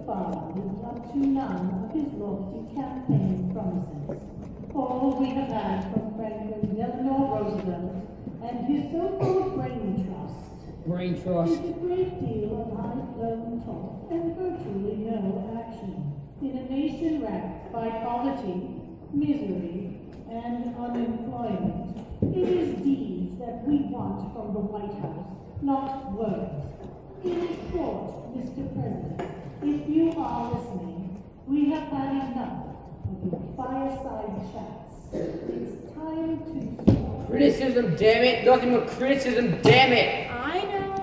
far lived up to none of his lofty campaign promises. All we have had from Franklin Delano Roosevelt and his so-called brain trust Brain trust. is a great deal of high-flown talk and virtually no action in a nation racked by poverty, misery, and unemployment. It is deeds that we want from the White House, not words. In short, Mr. President, if you are listening, we have had enough of your fireside chats. It's time to stop. Criticism, damn it. Nothing but criticism, damn it. I know.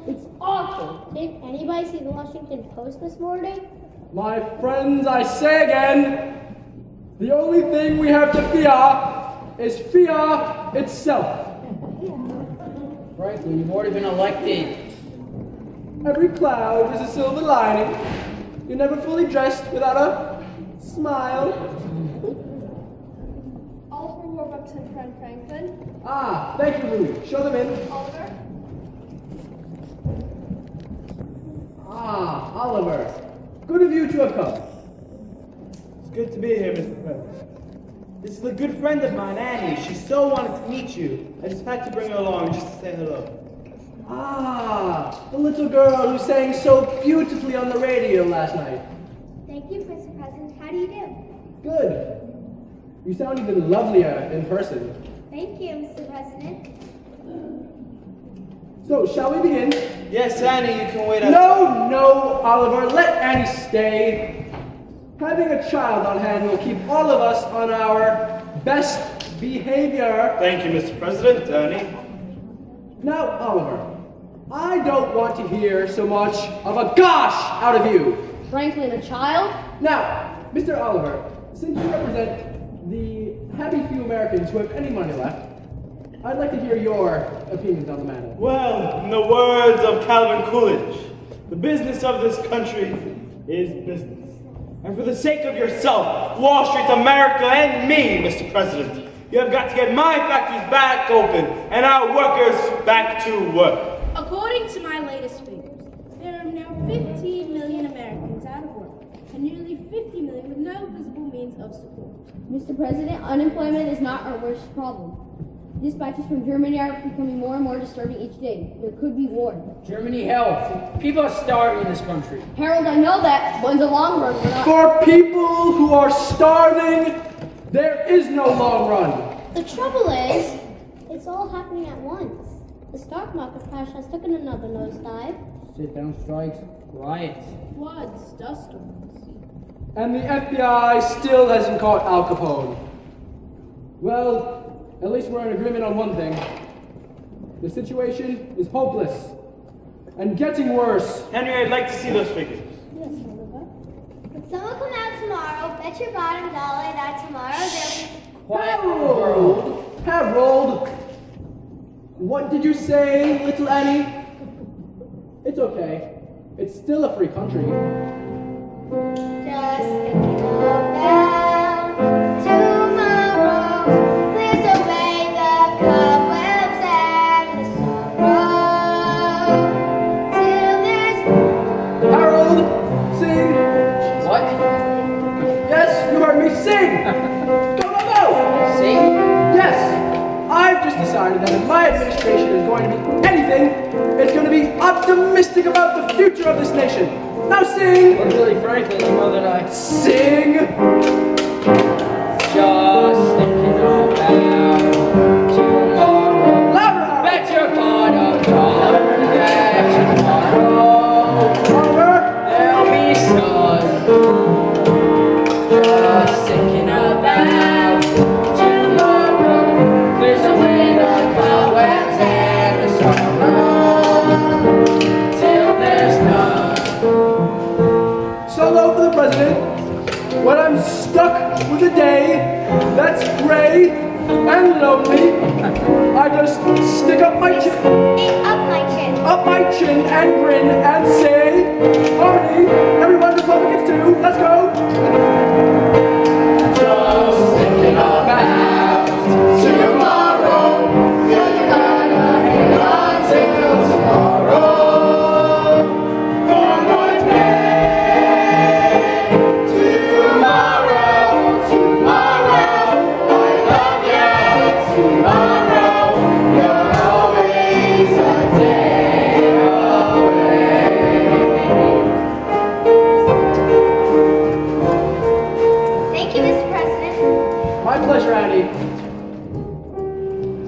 It's awful. Did anybody see the Washington Post this morning? My friends, I say again, the only thing we have to fear is fear itself. Franklin, you've already been elected. Every cloud is a silver lining. You're never fully dressed without a smile. All for Warbucks and friend Franklin. Ah, thank you, Louis. Show them in. Oliver. Ah, Oliver. Good of you to have come. It's good to be here, Mr. President. This is a good friend of mine, Annie. She so wanted to meet you. I just had to bring her along just to say hello. Ah, the little girl who sang so beautifully on the radio last night. Thank you, Mr. President. How do you do? Good. You sound even lovelier in person. Thank you, Mr. President. So, shall we begin? Yes, Annie, you can wait outside. No, Oliver, let Annie stay. Having a child on hand will keep all of us on our best behavior. Thank you, Mr. President. Annie. Now, Oliver, I don't want to hear so much of a gosh out of you. Franklin, a child? Now, Mr. Oliver, since you represent the happy few Americans who have any money left, I'd like to hear your opinions on the matter. Well, in the words of Calvin Coolidge, the business of this country is business. And for the sake of yourself, Wall Street, America, and me, Mr. President, you have got to get my factories back open and our workers back to work. According to my latest figures, there are now 15 million Americans out of work and nearly 50 million with no visible means of support. Mr. President, unemployment is not our worst problem. Dispatches from Germany are becoming more and more disturbing each day. There could be war. Germany, hell. People are starving in this country. Harold, I know that, but in the long run, we're not... For people who are starving, there is no long run. The trouble is, it's all happening at once. The stock market crash has taken another nosedive. Sit-down strikes, riots. Floods, dust storms. And the FBI still hasn't caught Al Capone. Well, at least we're in agreement on one thing. The situation is hopeless and getting worse. Henry, I'd like to see those figures. Yes, Oliver. If someone come out tomorrow, bet your bottom dollar that tomorrow there'll be... Quiet world. Harold! What did you say, little Annie? It's okay. It's still a free country. Just thinking about tomorrow clears away the cobwebs and the sorrow till there's... Harold, sing! What? Yes, you heard me sing! Go! Sing? Yes! I've just decided that if my administration is going to be anything, it's going to be optimistic about the future of this nation. Now sing! Or Billy Franklin, you know that I... Sing! Just thinking about tomorrow. Louder! Bet your bottom dollar that tomorrow Louder! there'll be sun. Just thinking about tomorrow clears away the cobwebs and the sorrow till there's none. Solo for the president. When I'm stuck with a day that's gray and lonely, I just stick up my chin, and grin and say, harmony, everyone Republicans too, let's go. Just thinking about tomorrow, you're gonna hang on till tomorrow. For one day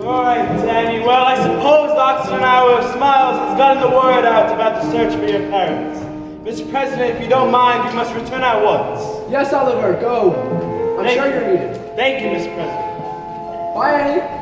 Alright, Annie. Well, I suppose the Oxford Hour of Smiles has gotten the word out about the search for your parents. Mr. President, if you don't mind, you must return at once. Yes, Oliver, go. I'm sure you're needed. Thank you, Mr. President. Bye, Annie.